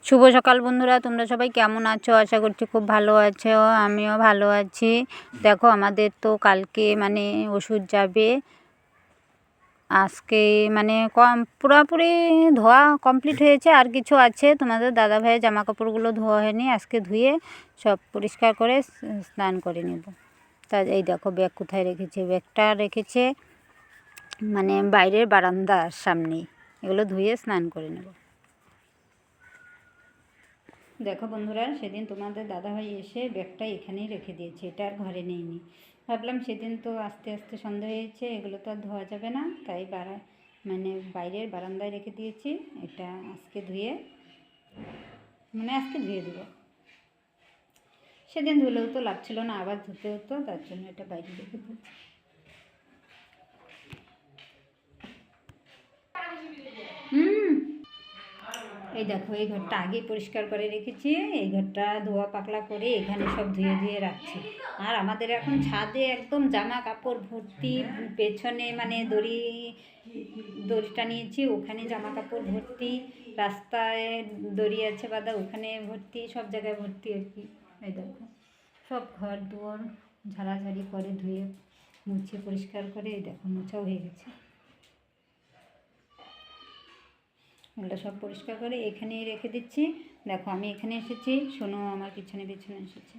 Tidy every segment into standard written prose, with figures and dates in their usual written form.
শুভ সকাল বন্ধুরা, তোমরা সবাই কেমন আছো? আশা করছি খুব ভালো আছো। আমিও ভালো আছি। দেখো আমাদের তো কালকে মানে ওষুধ যাবে। আজকে মানে পুরোপুরি ধোয়া কমপ্লিট হয়েছে, আর কিছু আছে। তোমাদের দাদা ভাইয়ের জামা কাপড়গুলো ধোয়া হয়নি, আজকে ধুয়ে সব পরিষ্কার করে স্নান করে নেব। তা এই দেখো ব্যাগ কোথায় রেখেছে। ব্যাগটা রেখেছে মানে বাইরের বারান্দার সামনেই। এগুলো ধুয়ে স্নান করে নেব। দেখো বন্ধুরা, সেদিন তোমাদের দাদাভাই এসে ব্যাগটা এখানেই রেখে দিয়েছে, এটা আর ঘরে নেইনি। ভাবলাম সেদিন তো আস্তে আস্তে সন্ধ্যা হয়েছে, এগুলো তো আর ধোয়া যাবে না, তাই মানে বাইরের বারান্দায় রেখে দিয়েছি। এটা আজকে ধুয়ে দেবো। সেদিন ধুলেও তো লাগছিল না, আবার ধুতে হতো, তার জন্য এটা বাইরে রেখে দিয়েছি। এই দেখো, এই ঘরটা আগেই পরিষ্কার করে রেখেছি। এই ঘরটা ধোয়া পাকলা করে এখানে সব ধুয়ে ধুয়ে রাখছি। আর আমাদের এখন ছাদে একদম জামা কাপড় ভর্তি, পেছনে মানে দড়িটা নিয়েছি, ওখানে জামা কাপড় ভর্তি, রাস্তায় দড়ি আছে বাঁধা, ওখানে ভর্তি, সব জায়গায় ভর্তি আর কি। এই দেখো সব ঘর দুয়ার ঝাড়াঝাড়ি করে ধুয়ে মুছে পরিষ্কার করে, এই দেখো মোছাও হয়ে গেছে। এগুলো সব পরিষ্কার করে এখানেই রেখে দিচ্ছি। দেখো আমি এখানে এসেছি, শোনো আমার পিছনে পিছনে এসেছে।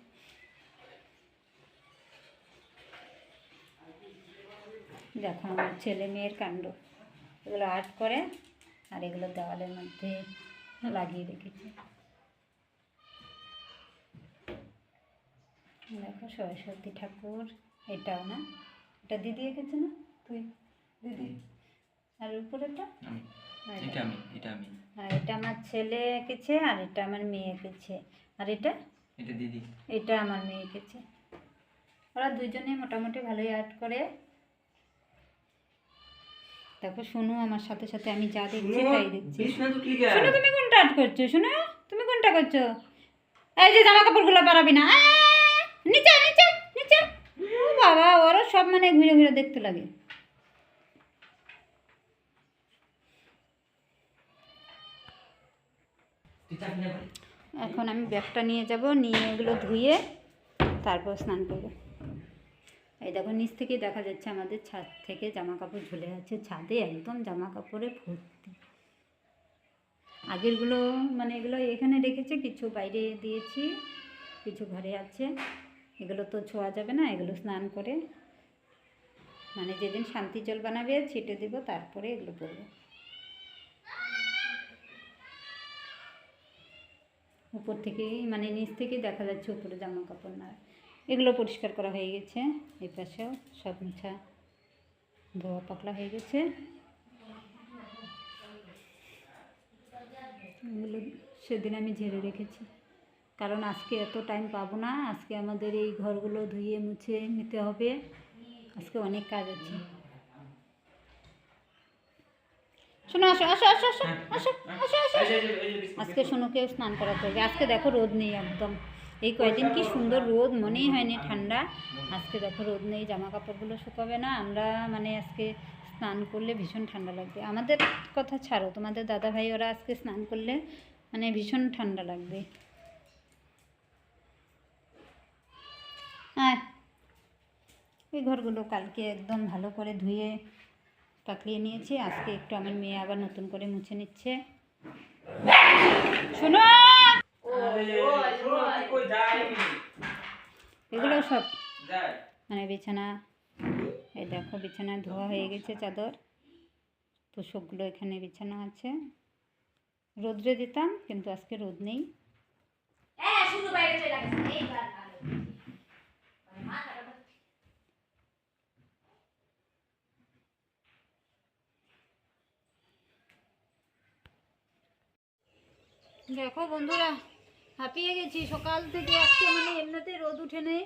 দেখো আমার ছেলে মেয়ের কাণ্ড, এগুলো আর্ট করে আর এগুলো দেওয়ালের মধ্যে লাগিয়ে রেখেছি। দেখো সরস্বতী ঠাকুর, এটাও না, এটা দিদি এঁকেছে না? তুই দিদি। আর উপরেটা এটা আমার ছেলে এঁকেছে, আর এটা আমার মেয়ে এঁকেছে, আর এটা দিদি, এটা আমার মেয়ে এঁকেছে। ওরা দুজনে মোটামুটি ভালোই আর্ট করে। দেখো শোনো আমার সাথে সাথে আমি যা দেখছি তাই দেখছি। শোনো তুমি কোনটা আর্ট করছো? শোনো তুমি কোনটা করছো? এই যে জামা কাপড়গুলো পারাবি না, নিচে নিচে নিচে। ও বাবা, ওরা সব মানে ঘুরে ঘুরে দেখতে লাগে। এখন আমি ব্যাগটা নিয়ে যাব, নিয়ে এগুলো ধুয়ে তারপর স্নান করব। এই দেখো নিচ থেকে দেখা যাচ্ছে আমাদের ছাদ থেকে জামা কাপড় ঝুলে আছে, ছাদে একদম জামা কাপড়ে ভর্তি। আগেরগুলো মানে এগুলো এখানে রেখেছে, কিছু বাইরে দিয়েছি, কিছু ঘরে আছে। এগুলো তো ছোঁয়া যাবে না, এগুলো স্নান করে মানে যেদিন শান্তি জল বানাবে ছিটে দেবো, তারপরে এগুলো পরবো। উপর থেকেই মানে নিচ থেকেই দেখা যাচ্ছে উপরে জামা কাপড় না। এগুলো পরিষ্কার করা হয়ে গেছে, এই পাশেও সব মোছা ধোয়া পাকলা হয়ে গেছে। এগুলো সেদিন আমি ঝেড়ে রেখেছি, কারণ আজকে এত টাইম পাবো না। আজকে আমাদের এই ঘরগুলো ধুয়ে মুছে নিতে হবে, আজকে অনেক কাজ আছে। শোনো আসো আসো আসো আসো আসো আসো আসো। আজকে শোনোকেও স্নান করাতে হবে। আজকে দেখো রোদ নেই একদম, এই কয়েকদিন কি সুন্দর রোদ, মনেই হয়নি ঠান্ডা। আজকে দেখো রোদ নেই, জামা কাপড়গুলো শুকাবে না। আমরা মানে আজকে স্নান করলে ভীষণ ঠান্ডা লাগবে। আমাদের কথা ছাড়ো, তোমাদের দাদা ভাই ওরা আজকে স্নান করলে মানে ভীষণ ঠান্ডা লাগবে। হ্যাঁ, এই ঘরগুলো কালকে একদম ভালো করে ধুয়ে পাকড়িয়ে নিয়েছি। আজকে একটু আমার মেয়ে আবার নতুন করে মুছে নিচ্ছে। শোনো এগুলো সব মানে বিছানা, এই দেখো বিছানা ধোয়া হয়ে গেছে, চাদর তোষকগুলো এখানে বিছানা আছে। রোদ্রে দিতাম, কিন্তু আজকে রোদ নেই। দেখো বন্ধুরা, হাঁপিয়ে গেছি সকাল থেকে। আজকে মানে এমনিতে রোদ উঠে নেই,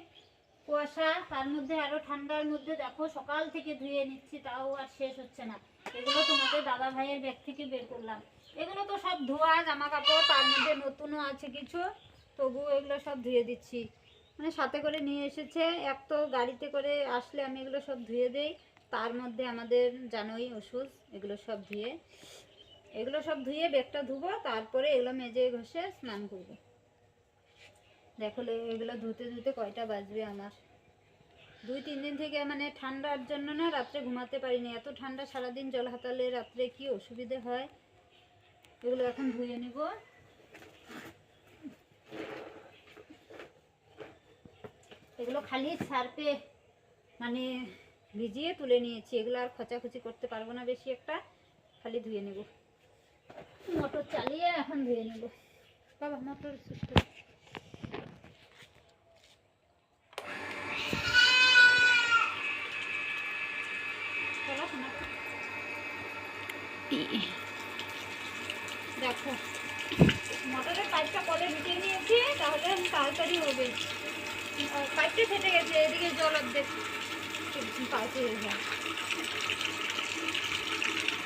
কুয়াশা, তার মধ্যে আরও ঠান্ডার মধ্যে দেখো সকাল থেকে ধুয়ে নিচ্ছি, তাও আর শেষ হচ্ছে না। এগুলো তোমাদের দাদা ভাইয়ের ব্যাগ থেকে বের করলাম। এগুলো তো সব ধোয়া জামা কাপড়, তার মধ্যে নতুনও আছে কিছু, তবুও এগুলো সব ধুয়ে দিচ্ছি। মানে সাথে করে নিয়ে এসেছে, এক তো গাড়িতে করে আসলে আমি এগুলো সব ধুয়ে দেই, তার মধ্যে আমাদের জানোই ওষুধ, এগুলো সব ধুয়ে এগুলো সব ধুয়ে ব্যাগটা ধুবো, তারপরে এগুলো মেজে ঘষে স্নান করবো। দেখো এগুলো ধুতে ধুতে কয়টা বাজবে আমার। 2-3 দিন থেকে মানে ঠান্ডার জন্য না রাত্রে ঘুমাতে পারিনি, এত ঠান্ডা, সারাদিন জল হাতালে রাত্রে কি অসুবিধে হয়। এগুলো এখন ধুয়ে নিব। এগুলো খালি সার্ফে মানে ভিজিয়ে তুলে নিয়েছি, এগুলো আর খোঁচাখুচি করতে পারবো না বেশি একটা, খালি ধুয়ে নেব। মোটর চালিয়ে এখন ধুয়ে নেব। বাবা মোটর সুস্থ। দেখো মোটরের পাইপটা কলে ঢুকিয়ে নিয়েছি, তাহলে তাড়াতাড়ি হবে। পাইপটা ফেটে গেছে, এদিকে জল অর্ধেক পাইপে যায়।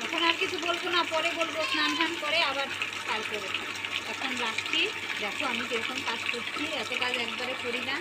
এখন আর কিছু বলবো না, পরে বলবো, স্নান টান করে আবার কাজ করবো। এখন রাখছি। দেখো আমি কিরকম কাজ করছি, এত কাজ একবারে করি না।